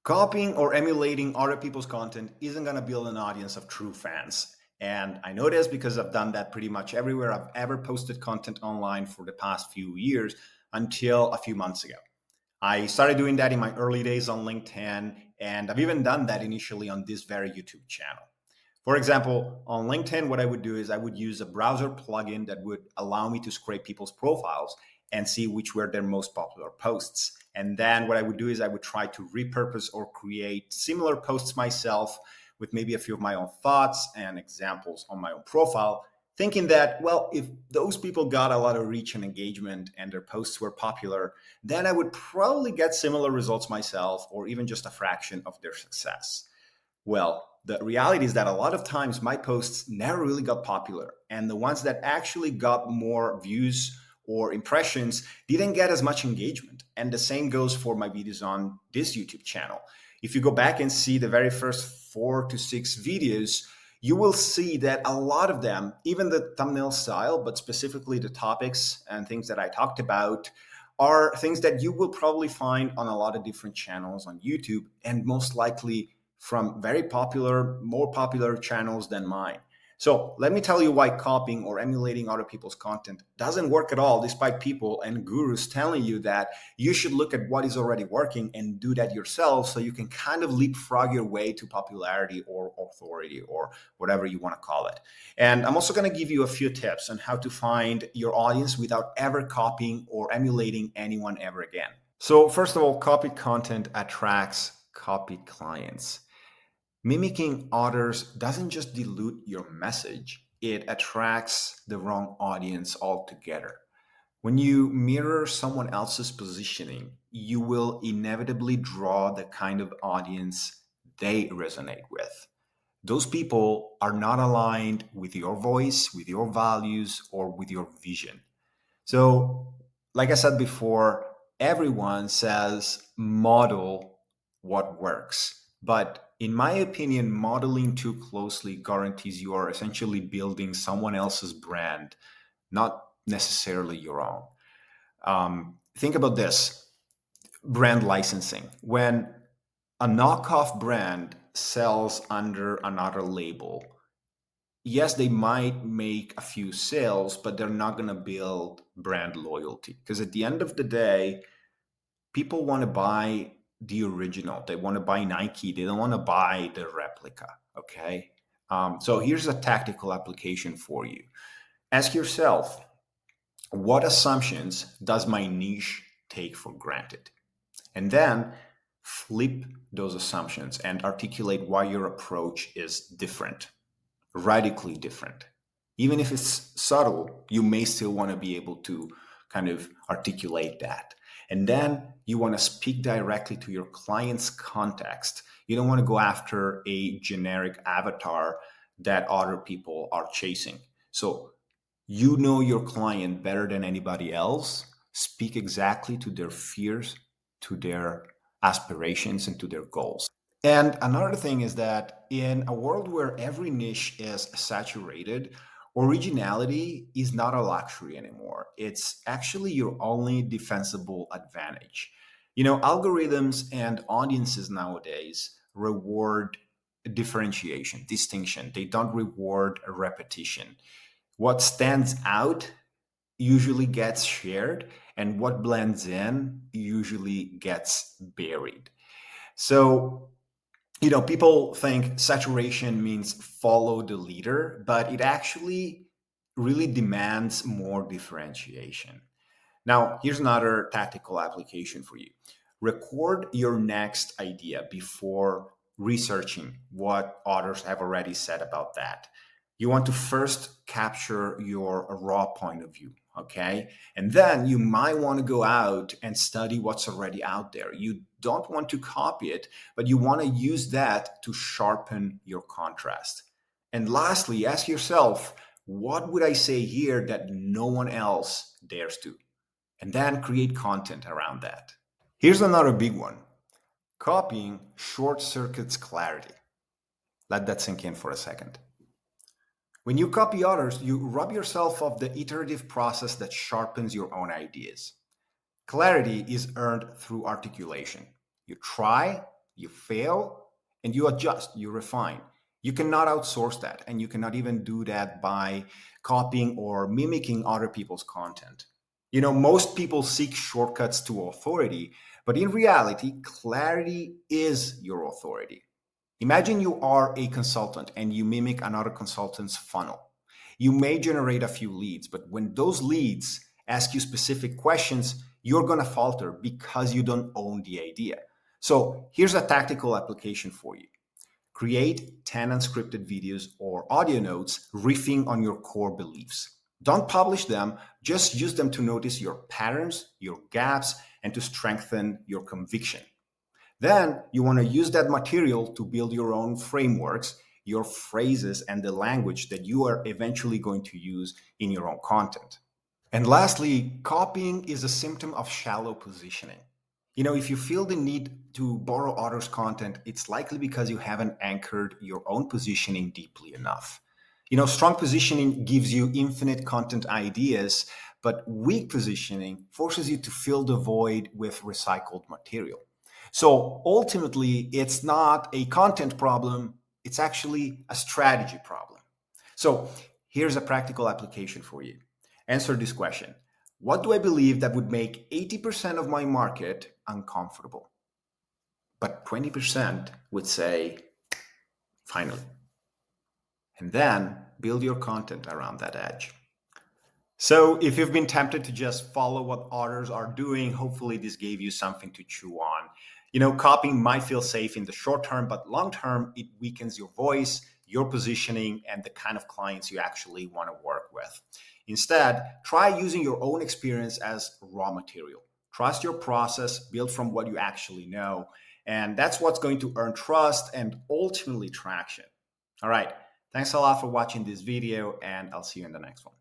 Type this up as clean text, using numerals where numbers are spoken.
Copying or emulating other people's content isn't going to build an audience of true fans. And I know this because I've done that pretty much everywhere I've ever posted content online for the past few years until a few months ago. I started doing that in my early days on LinkedIn, and I've even done that initially on this very YouTube channel. For example, on LinkedIn, what I would do is I would use a browser plugin that would allow me to scrape people's profiles and see which were their most popular posts. And then what I would do is I would try to repurpose or create similar posts myself with maybe a few of my own thoughts and examples on my own profile, thinking that, well, if those people got a lot of reach and engagement and their posts were popular, then I would probably get similar results myself or even just a fraction of their success. Well, the reality is that a lot of times my posts never really got popular, and the ones that actually got more views or impressions didn't get as much engagement. And the same goes for my videos on this YouTube channel. If you go back and see the very first 4 to 6 videos, you will see that a lot of them, even the thumbnail style, but specifically the topics and things that I talked about, are things that you will probably find on a lot of different channels on YouTube, and most likely from very popular, more popular channels than mine. So let me tell you why copying or emulating other people's content doesn't work at all, despite people and gurus telling you that you should look at what is already working and do that yourself so you can kind of leapfrog your way to popularity or authority or whatever you want to call it. And I'm also going to give you a few tips on how to find your audience without ever copying or emulating anyone ever again. So first of all, copied content attracts copied clients. Mimicking others doesn't just dilute your message, it attracts the wrong audience altogether. When you mirror someone else's positioning, you will inevitably draw the kind of audience they resonate with. Those people are not aligned with your voice, with your values, or with your vision. So, like I said before, everyone says model what works. But in my opinion, modeling too closely guarantees you are essentially building someone else's brand, not necessarily your own. Think about this: brand licensing. When a knockoff brand sells under another label, yes, they might make a few sales, but they're not going to build brand loyalty. Because at the end of the day, people want to buy the original. They want to buy Nike. They don't want to buy the replica. Okay. So here's a tactical application for you. Ask yourself, what assumptions does my niche take for granted? And then flip those assumptions and articulate why your approach is different, radically different. Even if it's subtle, you may still want to be able to kind of articulate that. And then you want to speak directly to your client's context. You don't want to go after a generic avatar that other people are chasing. So you know your client better than anybody else. Speak exactly to their fears, to their aspirations, and to their goals. And another thing is that in a world where every niche is saturated, originality is not a luxury anymore. It's actually your only defensible advantage. You know, algorithms and audiences nowadays reward differentiation, distinction. They don't reward a repetition. What stands out usually gets shared, and what blends in usually gets buried. So, people think saturation means follow the leader, but it actually really demands more differentiation. Now, here's another tactical application for you. Record your next idea before researching what others have already said about that. You want to first capture your raw point of view, okay? And then you might want to go out and study what's already out there. You don't want to copy it, but you want to use that to sharpen your contrast. And lastly, ask yourself, what would I say here that no one else dares to? And then create content around that. Here's another big one. Copying short circuits clarity. Let that sink in for a second. When you copy others, you rob yourself of the iterative process that sharpens your own ideas. Clarity is earned through articulation. You try, You fail and you adjust, you refine. You cannot outsource that, and you cannot even do that by copying or mimicking other people's content. Most people seek shortcuts to authority, but in reality, clarity is your authority. Imagine you are a consultant and you mimic another consultant's funnel. You may generate a few leads, but when those leads ask you specific questions, you're going to falter because you don't own the idea. So here's a tactical application for you. Create 10 unscripted videos or audio notes riffing on your core beliefs. Don't publish them, just use them to notice your patterns, your gaps, and to strengthen your conviction. Then you want to use that material to build your own frameworks, your phrases, and the language that you are eventually going to use in your own content. And lastly, copying is a symptom of shallow positioning. If you feel the need to borrow others' content, it's likely because you haven't anchored your own positioning deeply enough. Strong positioning gives you infinite content ideas, but weak positioning forces you to fill the void with recycled material. So ultimately, it's not a content problem, it's actually a strategy problem. So here's a practical application for you. Answer this question. What do I believe that would make 80% of my market uncomfortable? But 20% would say, finally. And then build your content around that edge. So if you've been tempted to just follow what others are doing, hopefully this gave you something to chew on. Copying might feel safe in the short term, but long term, it weakens your voice, your positioning, and the kind of clients you actually want to work with. Instead, try using your own experience as raw material. Trust your process, build from what you actually know, and that's what's going to earn trust and ultimately traction. All right. Thanks a lot for watching this video, and I'll see you in the next one.